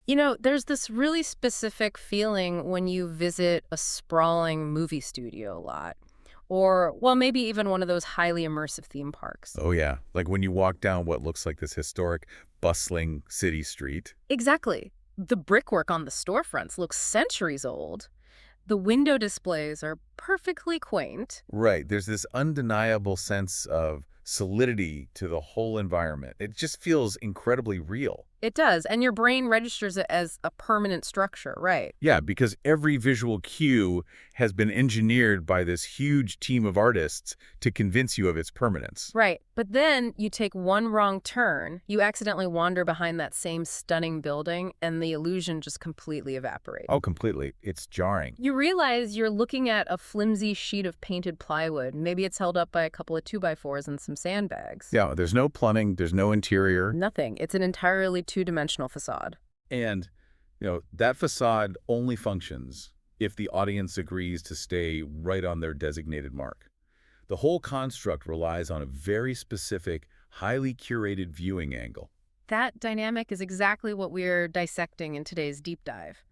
You know, there's this really specific feeling when you visit a sprawling movie studio a lot. Or, well, maybe even one of those highly immersive theme parks. Oh, yeah. Like when you walk down what looks like this historic, bustling city street. Exactly. The brickwork on the storefronts looks centuries old. The window displays are perfectly quaint. Right. There's this undeniable sense of solidity to the whole environment. It just feels incredibly real. It does, and your brain registers it as a permanent structure, right? Yeah, because every visual cue has been engineered by this huge team of artists to convince you of its permanence. Right. But then you take one wrong turn, you accidentally wander behind that same stunning building, and the illusion just completely evaporates. Oh, completely. It's jarring. You realize you're looking at a flimsy sheet of painted plywood. Maybe it's held up by a couple of 2x4s and some sandbags. Yeah, there's no plumbing, there's no interior. Nothing. It's an entirely two-dimensional facade. And, that facade only functions if the audience agrees to stay right on their designated mark. The whole construct relies on a very specific, highly curated viewing angle. That dynamic is exactly what we're dissecting in today's deep dive.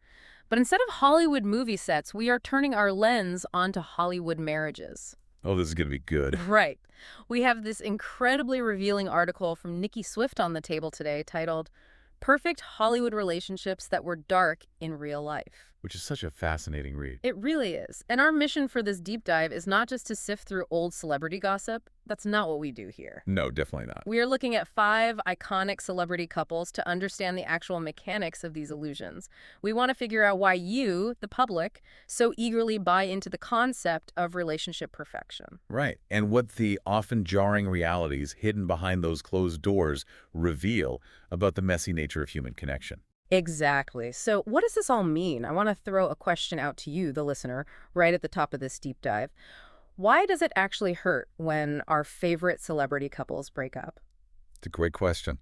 But instead of Hollywood movie sets, we are turning our lens onto Hollywood marriages. Oh, this is going to be good. Right. We have this incredibly revealing article from Nikki Swift on the table today titled Perfect Hollywood Relationships That Were Dark in Real Life. Which is such a fascinating read. It really is. And our mission for this deep dive is not just to sift through old celebrity gossip. That's not what we do here. No, definitely not. We are looking at 5 iconic celebrity couples to understand the actual mechanics of these illusions. We want to figure out why you, the public, so eagerly buy into the concept of relationship perfection. Right. And what the often jarring realities hidden behind those closed doors reveal about the messy nature of human connection. Exactly. So what does this all mean? I want to throw a question out to you, the listener, right at the top of this deep dive. Why does it actually hurt when our favorite celebrity couples break up? It's a great question.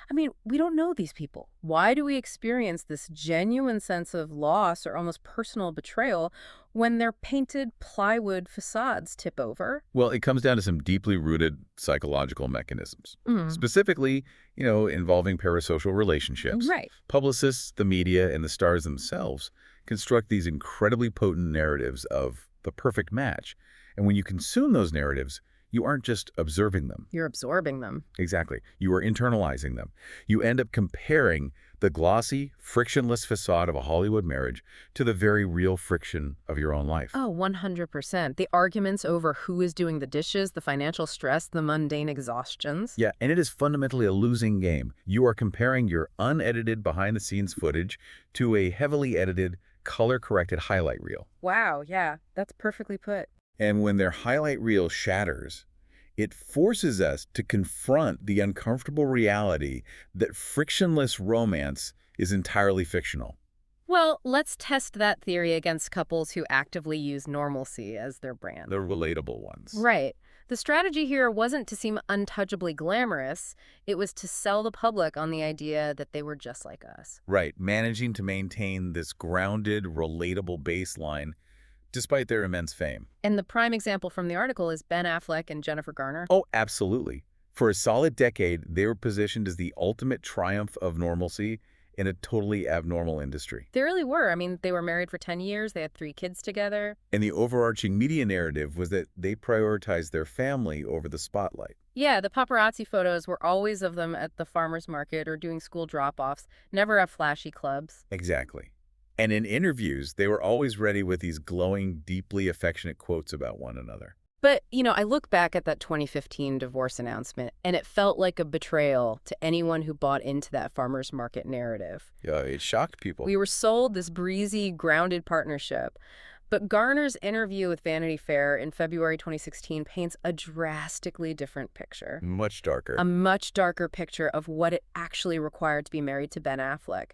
I mean, we don't know these people. Why do we experience this genuine sense of loss or almost personal betrayal when their painted plywood facades tip over? Well, it comes down to some deeply rooted psychological mechanisms, Mm. specifically, involving parasocial relationships. Right. Publicists, the media, and the stars themselves construct these incredibly potent narratives of the perfect match. And when you consume those narratives, you aren't just observing them. You're absorbing them. Exactly. You are internalizing them. You end up comparing the glossy, frictionless facade of a Hollywood marriage to the very real friction of your own life. Oh, 100%. The arguments over who is doing the dishes, the financial stress, the mundane exhaustions. Yeah, and it is fundamentally a losing game. You are comparing your unedited behind-the-scenes footage to a heavily edited, color-corrected highlight reel. Wow, yeah, that's perfectly put. And when their highlight reel shatters, it forces us to confront the uncomfortable reality that frictionless romance is entirely fictional. Well, let's test that theory against couples who actively use normalcy as their brand. The relatable ones. Right. The strategy here wasn't to seem untouchably glamorous. It was to sell the public on the idea that they were just like us. Right. Managing to maintain this grounded, relatable baseline despite their immense fame. And the prime example from the article is Ben Affleck and Jennifer Garner. Oh, absolutely. For a solid decade, they were positioned as the ultimate triumph of normalcy in a totally abnormal industry. They really were. I mean, they were married for 10 years. They had 3 kids together. And the overarching media narrative was that they prioritized their family over the spotlight. Yeah, the paparazzi photos were always of them at the farmer's market or doing school drop-offs, never at flashy clubs. Exactly. And in interviews, they were always ready with these glowing, deeply affectionate quotes about one another. But, I look back at that 2015 divorce announcement, and it felt like a betrayal to anyone who bought into that farmer's market narrative. Yeah, it shocked people. We were sold this breezy, grounded partnership. But Garner's interview with Vanity Fair in February 2016 paints a drastically different picture. Much darker. A much darker picture of what it actually required to be married to Ben Affleck.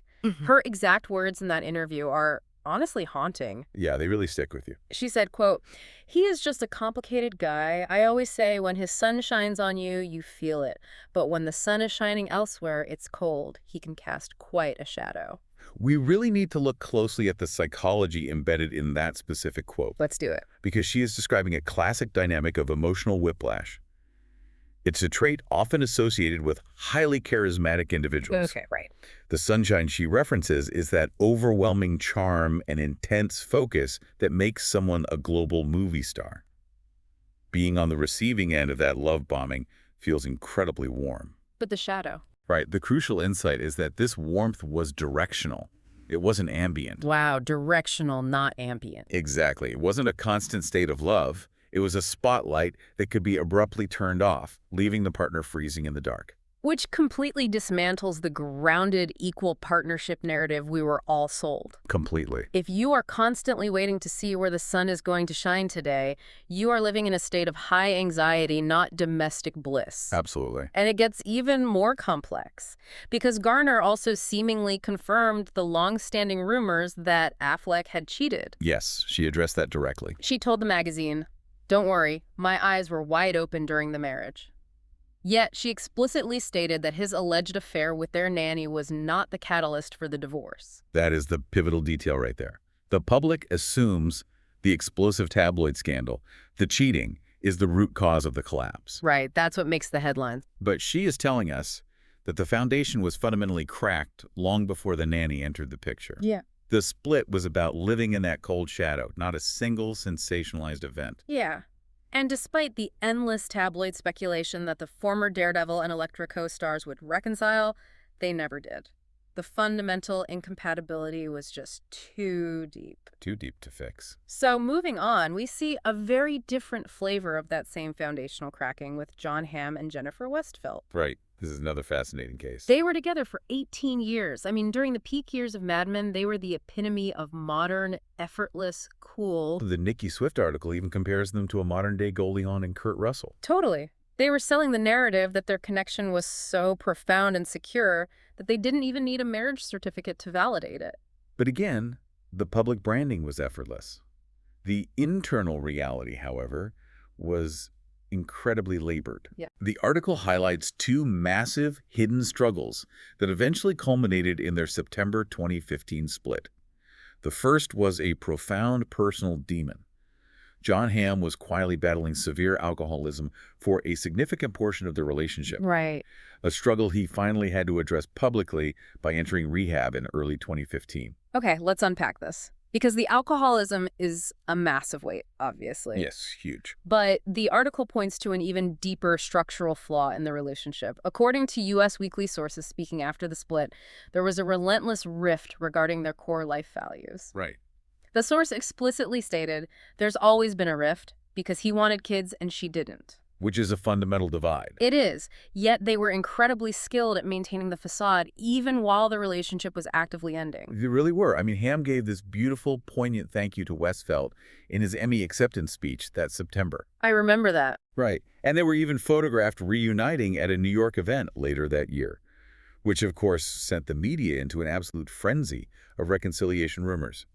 Her exact words in that interview are honestly haunting. Yeah, they really stick with you. She said, quote, "He is just a complicated guy. I always say when his sun shines on you, you feel it. But when the sun is shining elsewhere, it's cold. He can cast quite a shadow." We really need to look closely at the psychology embedded in that specific quote. Let's do it. Because she is describing a classic dynamic of emotional whiplash. It's a trait often associated with highly charismatic individuals. Okay, right. The sunshine she references is that overwhelming charm and intense focus that makes someone a global movie star. Being on the receiving end of that love bombing feels incredibly warm. But the shadow. Right, the crucial insight is that this warmth was directional. It wasn't ambient. Wow, directional, not ambient. Exactly. It wasn't a constant state of love. It was a spotlight that could be abruptly turned off, leaving the partner freezing in the dark. Which completely dismantles the grounded equal partnership narrative we were all sold. Completely. If you are constantly waiting to see where the sun is going to shine today, you are living in a state of high anxiety, not domestic bliss. Absolutely. And it gets even more complex, because Garner also seemingly confirmed the long-standing rumors that Affleck had cheated. Yes, she addressed that directly. She told the magazine, "Don't worry, my eyes were wide open during the marriage." Yet, she explicitly stated that his alleged affair with their nanny was not the catalyst for the divorce. That is the pivotal detail right there. The public assumes the explosive tabloid scandal, the cheating, is the root cause of the collapse. Right, that's what makes the headlines. But she is telling us that the foundation was fundamentally cracked long before the nanny entered the picture. Yeah. The split was about living in that cold shadow, not a single sensationalized event. Yeah. And despite the endless tabloid speculation that the former Daredevil and Elektra co-stars would reconcile, they never did. The fundamental incompatibility was just too deep. Too deep to fix. So moving on, we see a very different flavor of that same foundational cracking with Jon Hamm and Jennifer Westfeldt. Right. This is another fascinating case. They were together for 18 years. I mean, during the peak years of Mad Men, they were the epitome of modern, effortless, cool. The Nikki Swift article even compares them to a modern-day Goldie Hawn and Kurt Russell. Totally. They were selling the narrative that their connection was so profound and secure that they didn't even need a marriage certificate to validate it. But again, the public branding was effortless. The internal reality, however, was incredibly labored. Yeah. The article highlights two massive hidden struggles that eventually culminated in their September 2015 split. The first was a profound personal demon. Jon Hamm was quietly battling severe alcoholism for a significant portion of the relationship, Right. a struggle he finally had to address publicly by entering rehab in early 2015. Okay, let's unpack this. Because the alcoholism is a massive weight, obviously. Yes, huge. But the article points to an even deeper structural flaw in the relationship. According to U.S. Weekly sources speaking after the split, there was a relentless rift regarding their core life values. Right. The source explicitly stated, "There's always been a rift because he wanted kids and she didn't." Which is a fundamental divide. It is, yet they were incredibly skilled at maintaining the facade even while the relationship was actively ending. They really were. I mean, Hamm gave this beautiful, poignant thank you to Westfeldt in his Emmy acceptance speech that September. I remember that. Right. And they were even photographed reuniting at a New York event later that year, which of course sent the media into an absolute frenzy of reconciliation rumors.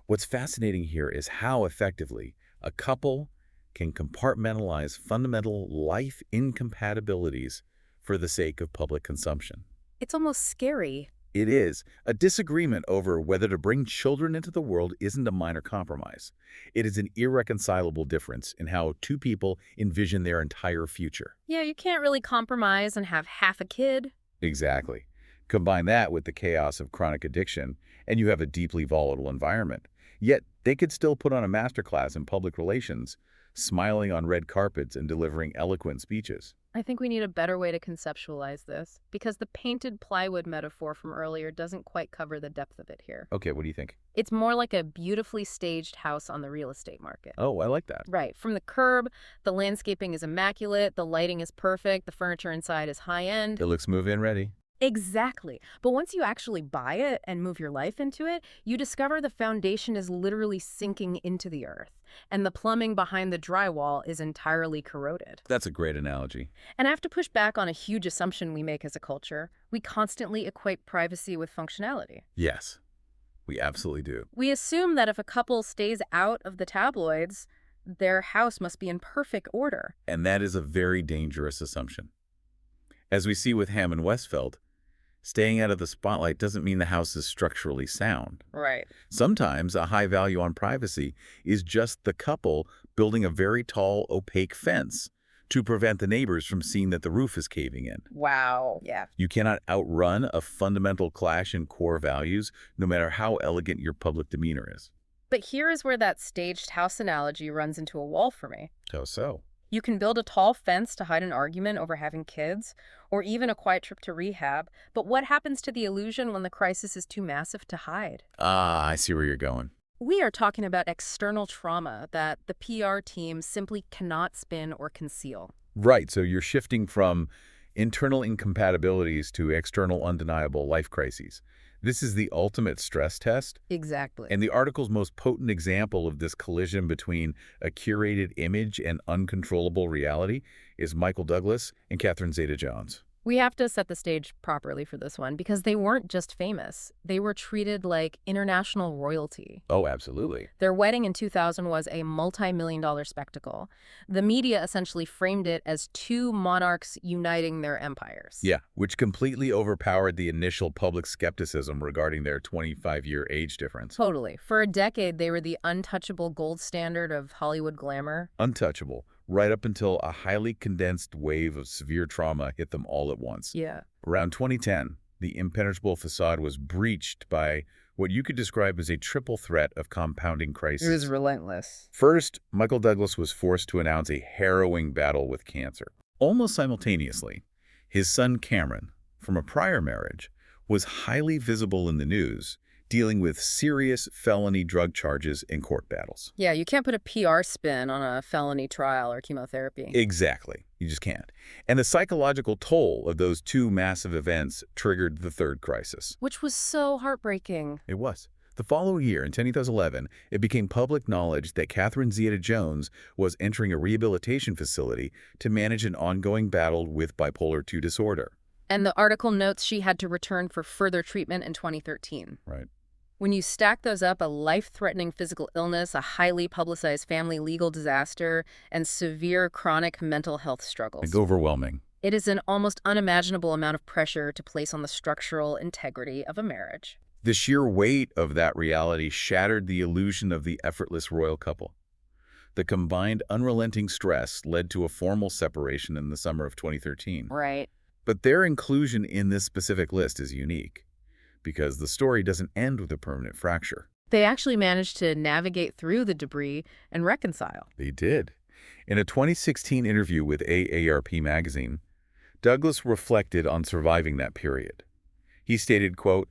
What's fascinating here is how effectively a couple can compartmentalize fundamental life incompatibilities for the sake of public consumption. It's almost scary. It is. A disagreement over whether to bring children into the world isn't a minor compromise. It is an irreconcilable difference in how two people envision their entire future. Yeah, you can't really compromise and have half a kid. Exactly. Combine that with the chaos of chronic addiction, and you have a deeply volatile environment. Yet, they could still put on a masterclass in public relations, smiling on red carpets and delivering eloquent speeches. I think we need a better way to conceptualize this, because the painted plywood metaphor from earlier doesn't quite cover the depth of it here. Okay, what do you think? It's more like a beautifully staged house on the real estate market. Oh, I like that. Right. From the curb, the landscaping is immaculate, the lighting is perfect, the furniture inside is high-end. It looks move-in ready. Exactly. But once you actually buy it and move your life into it, you discover the foundation is literally sinking into the earth, and the plumbing behind the drywall is entirely corroded. That's a great analogy. And I have to push back on a huge assumption we make as a culture. We constantly equate privacy with functionality. Yes, we absolutely do. We assume that if a couple stays out of the tabloids, their house must be in perfect order. And that is a very dangerous assumption. As we see with Hamm and Westfeldt, staying out of the spotlight doesn't mean the house is structurally sound. Right. Sometimes a high value on privacy is just the couple building a very tall, opaque fence to prevent the neighbors from seeing that the roof is caving in. Wow. Yeah. You cannot outrun a fundamental clash in core values, no matter how elegant your public demeanor is. But here is where that staged house analogy runs into a wall for me. How so? You can build a tall fence to hide an argument over having kids, or even a quiet trip to rehab, but what happens to the illusion when the crisis is too massive to hide? Ah, I see where you're going. We are talking about external trauma that the PR team simply cannot spin or conceal. Right, so you're shifting from internal incompatibilities to external undeniable life crises. This is the ultimate stress test. Exactly. And the article's most potent example of this collision between a curated image and uncontrollable reality is Michael Douglas and Catherine Zeta-Jones. We have to set the stage properly for this one because they weren't just famous. They were treated like international royalty. Oh, absolutely. Their wedding in 2000 was a multi-million-dollar spectacle. The media essentially framed it as two monarchs uniting their empires. Yeah, which completely overpowered the initial public skepticism regarding their 25-year age difference. Totally. For a decade, they were the untouchable gold standard of Hollywood glamour. Untouchable, right up until a highly condensed wave of severe trauma hit them all at once. Yeah. Around 2010, the impenetrable facade was breached by what you could describe as a triple threat of compounding crises. It was relentless. First, Michael Douglas was forced to announce a harrowing battle with cancer. Almost simultaneously, his son Cameron, from a prior marriage, was highly visible in the news, dealing with serious felony drug charges and court battles. Yeah, you can't put a PR spin on a felony trial or chemotherapy. Exactly. You just can't. And the psychological toll of those two massive events triggered the third crisis. Which was so heartbreaking. It was. The following year, in 2011, it became public knowledge that Catherine Zeta-Jones was entering a rehabilitation facility to manage an ongoing battle with bipolar II disorder. And the article notes she had to return for further treatment in 2013. Right. When you stack those up, a life-threatening physical illness, a highly publicized family legal disaster, and severe chronic mental health struggles. It's overwhelming. It is an almost unimaginable amount of pressure to place on the structural integrity of a marriage. The sheer weight of that reality shattered the illusion of the effortless royal couple. The combined unrelenting stress led to a formal separation in the summer of 2013. Right. But their inclusion in this specific list is unique, because the story doesn't end with a permanent fracture. They actually managed to navigate through the debris and reconcile. They did. In a 2016 interview with AARP magazine, Douglas reflected on surviving that period. He stated, quote,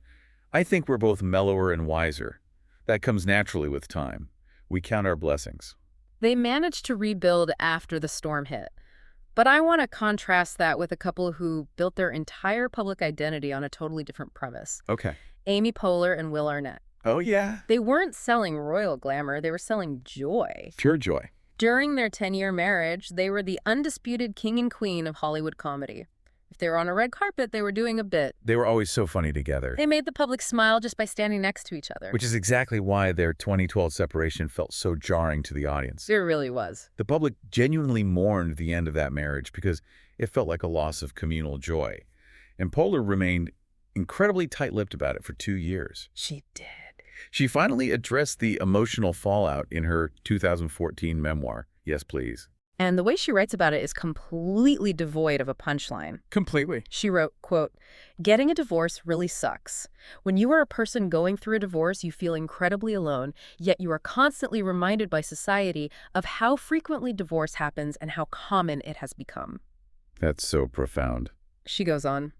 "I think we're both mellower and wiser. That comes naturally with time. We count our blessings." They managed to rebuild after the storm hit. But I want to contrast that with a couple who built their entire public identity on a totally different premise. Okay. Amy Poehler and Will Arnett. Oh, yeah. They weren't selling royal glamour, they were selling joy. Pure joy. During their 10-year marriage, they were the undisputed king and queen of Hollywood comedy. If they were on a red carpet, they were doing a bit. They were always so funny together. They made the public smile just by standing next to each other. Which is exactly why their 2012 separation felt so jarring to the audience. It really was. The public genuinely mourned the end of that marriage because it felt like a loss of communal joy. And Poehler remained incredibly tight-lipped about it for 2 years. She did. She finally addressed the emotional fallout in her 2014 memoir, Yes, Please. And the way she writes about it is completely devoid of a punchline. Completely. She wrote, quote, "Getting a divorce really sucks. When you are a person going through a divorce, you feel incredibly alone, yet you are constantly reminded by society of how frequently divorce happens and how common it has become." That's so profound. She goes on,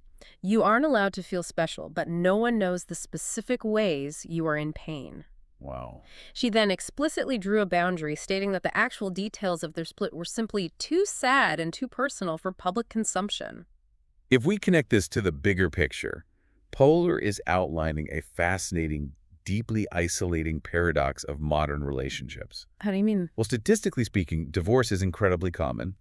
"You aren't allowed to feel special, but no one knows the specific ways you are in pain." Wow. She then explicitly drew a boundary, stating that the actual details of their split were simply too sad and too personal for public consumption. If we connect this to the bigger picture, Poehler is outlining a fascinating, deeply isolating paradox of modern relationships. How do you mean? Well, statistically speaking, divorce is incredibly common.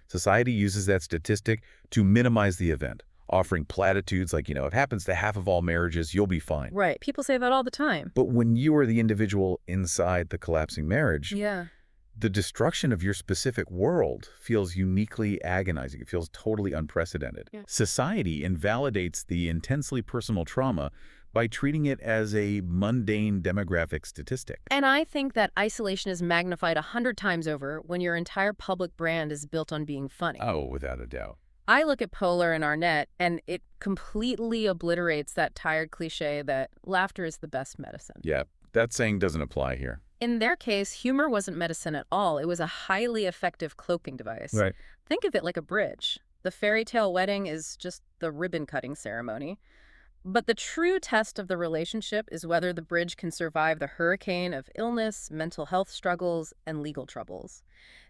Society uses that statistic to minimize the event, offering platitudes like, it happens to half of all marriages, you'll be fine. Right. People say that all the time. But when you are the individual inside the collapsing marriage, Yeah. the destruction of your specific world feels uniquely agonizing. It feels totally unprecedented. Yeah. Society invalidates the intensely personal trauma by treating it as a mundane demographic statistic. And I think that isolation is magnified 100 times over when your entire public brand is built on being funny. Oh, without a doubt. I look at Poehler and Arnett, and it completely obliterates that tired cliche that laughter is the best medicine. Yeah, that saying doesn't apply here. In their case, humor wasn't medicine at all. It was a highly effective cloaking device. Right. Think of it like a bridge. The fairy tale wedding is just the ribbon-cutting ceremony. But the true test of the relationship is whether the bridge can survive the hurricane of illness, mental health struggles, and legal troubles.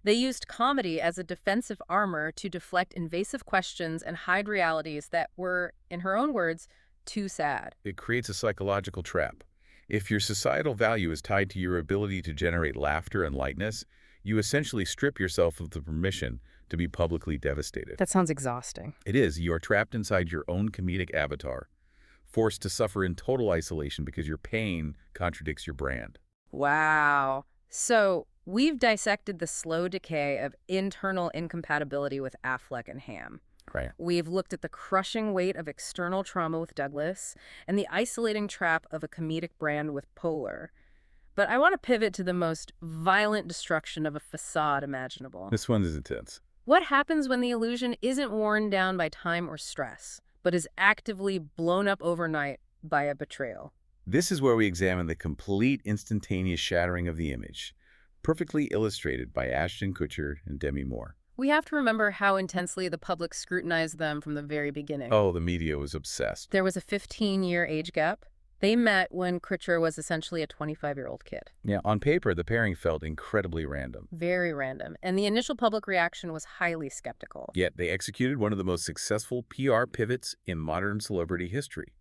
They used comedy as a defensive armor to deflect invasive questions and hide realities that were, in her own words, too sad. It creates a psychological trap. If your societal value is tied to your ability to generate laughter and lightness, you essentially strip yourself of the permission to be publicly devastated. That sounds exhausting. It is. You are trapped inside your own comedic avatar, forced to suffer in total isolation because your pain contradicts your brand. Wow. So we've dissected the slow decay of internal incompatibility with Affleck and Ham. Right. We've looked at the crushing weight of external trauma with Douglas and the isolating trap of a comedic brand with Poehler. But I want to pivot to the most violent destruction of a facade imaginable. This one is intense. What happens when the illusion isn't worn down by time or stress, but is actively blown up overnight by a betrayal? This is where we examine the complete instantaneous shattering of the image, perfectly illustrated by Ashton Kutcher and Demi Moore. We have to remember how intensely the public scrutinized them from the very beginning. Oh, the media was obsessed. There was a 15-year age gap. They met when Kutcher was essentially a 25-year-old kid. Yeah, on paper, the pairing felt incredibly random. Very random. And the initial public reaction was highly skeptical. Yet they executed one of the most successful PR pivots in modern celebrity history.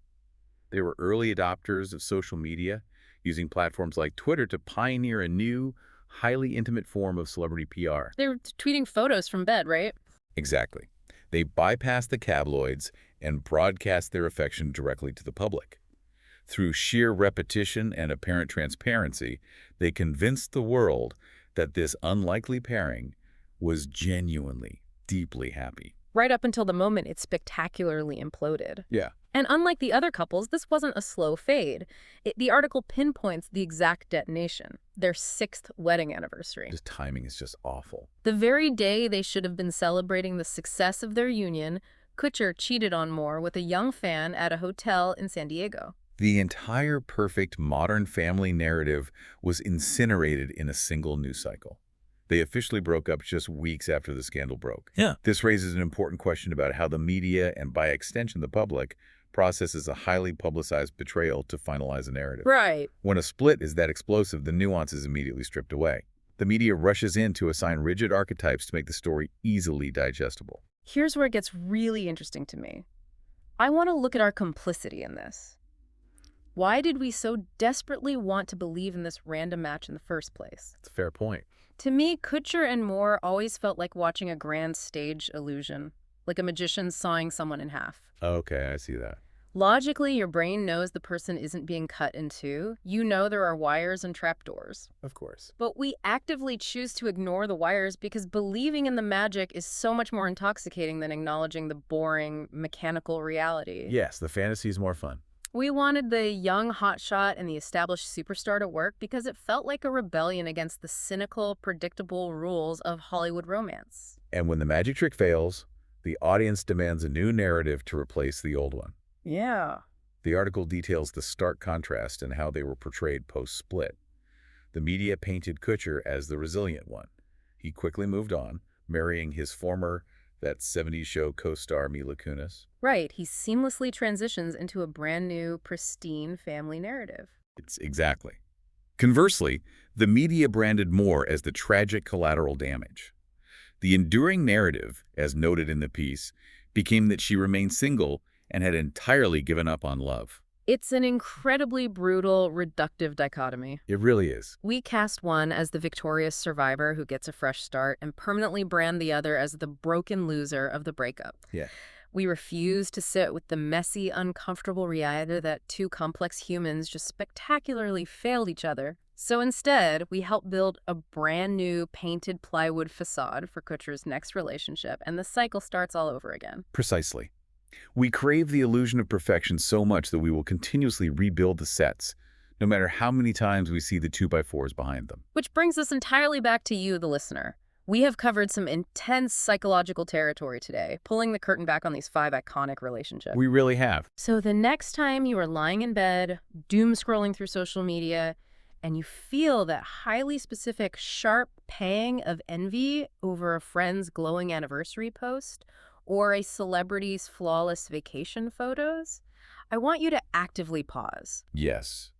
They were early adopters of social media, using platforms like Twitter to pioneer a new, highly intimate form of celebrity PR. They were tweeting photos from bed, right? Exactly. They bypassed the tabloids and broadcast their affection directly to the public. Through sheer repetition and apparent transparency, they convinced the world that this unlikely pairing was genuinely, deeply happy. Right up until the moment it spectacularly imploded. Yeah. And unlike the other couples, this wasn't a slow fade. The article pinpoints the exact detonation, their 6th wedding anniversary. Just timing is just awful. The very day they should have been celebrating the success of their union, Kutcher cheated on Moore with a young fan at a hotel in San Diego. The entire perfect modern family narrative was incinerated in a single news cycle. They officially broke up just weeks after the scandal broke. Yeah. This raises an important question about how the media, and by extension the public, processes a highly publicized betrayal to finalize a narrative. Right. When a split is that explosive, the nuance is immediately stripped away. The media rushes in to assign rigid archetypes to make the story easily digestible. Here's where it gets really interesting to me. I want to look at our complicity in this. Why did we so desperately want to believe in this random match in the first place? That's a fair point. To me, Kutcher and Moore always felt like watching a grand stage illusion, like a magician sawing someone in half. Okay, I see that. Logically, your brain knows the person isn't being cut in two. You know there are wires and trapdoors. Of course. But we actively choose to ignore the wires because believing in the magic is so much more intoxicating than acknowledging the boring, mechanical reality. Yes, the fantasy is more fun. We wanted the young hotshot and the established superstar to work because it felt like a rebellion against the cynical, predictable rules of Hollywood romance. And when the magic trick fails, the audience demands a new narrative to replace the old one. Yeah. The article details the stark contrast in how they were portrayed post-split. The media painted Kutcher as the resilient one. He quickly moved on, marrying his former That 70s Show co-star Mila Kunis. Right. He seamlessly transitions into a brand new, pristine family narrative. It's exactly. Conversely, the media branded Moore as the tragic collateral damage. The enduring narrative, as noted in the piece, became that she remained single and had entirely given up on love. It's an incredibly brutal, reductive dichotomy. It really is. We cast one as the victorious survivor who gets a fresh start and permanently brand the other as the broken loser of the breakup. Yeah. We refuse to sit with the messy, uncomfortable reality that two complex humans just spectacularly failed each other. So instead, we help build a brand new painted plywood facade for Kutcher's next relationship, and the cycle starts all over again. Precisely. We crave the illusion of perfection so much that we will continuously rebuild the sets, no matter how many times we see the 2x4s behind them. Which brings us entirely back to you, the listener. We have covered some intense psychological territory today, pulling the curtain back on these 5 iconic relationships. We really have. So the next time you are lying in bed, doom scrolling through social media, and you feel that highly specific, sharp pang of envy over a friend's glowing anniversary post or a celebrity's flawless vacation photos, I want you to actively pause. Yes.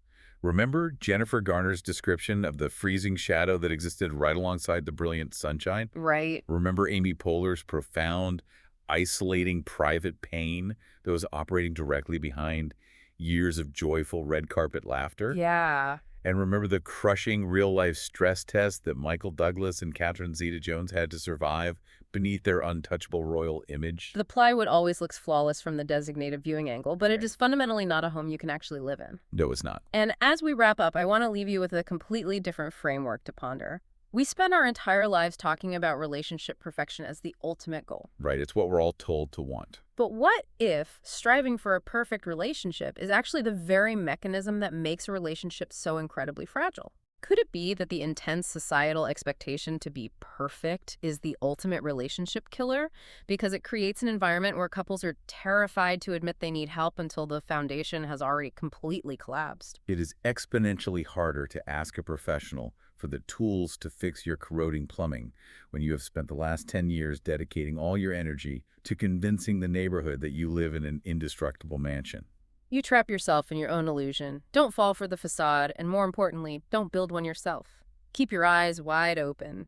Remember Jennifer Garner's description of the freezing shadow that existed right alongside the brilliant sunshine? Right. Remember Amy Poehler's profound, isolating private pain that was operating directly behind years of joyful red carpet laughter? Yeah. And remember the crushing real-life stress test that Michael Douglas and Catherine Zeta-Jones had to survive beneath their untouchable royal image? The plywood always looks flawless from the designated viewing angle, but it is fundamentally not a home you can actually live in. No, it's not. And as we wrap up, I want to leave you with a completely different framework to ponder. We spend our entire lives talking about relationship perfection as the ultimate goal. Right, it's what we're all told to want. But what if striving for a perfect relationship is actually the very mechanism that makes a relationship so incredibly fragile? Could it be that the intense societal expectation to be perfect is the ultimate relationship killer because it creates an environment where couples are terrified to admit they need help until the foundation has already completely collapsed? It is exponentially harder to ask a professional for the tools to fix your corroding plumbing when you have spent the last 10 years dedicating all your energy to convincing the neighborhood that you live in an indestructible mansion. You trap yourself in your own illusion. Don't fall for the facade, and more importantly, don't build one yourself. Keep your eyes wide open.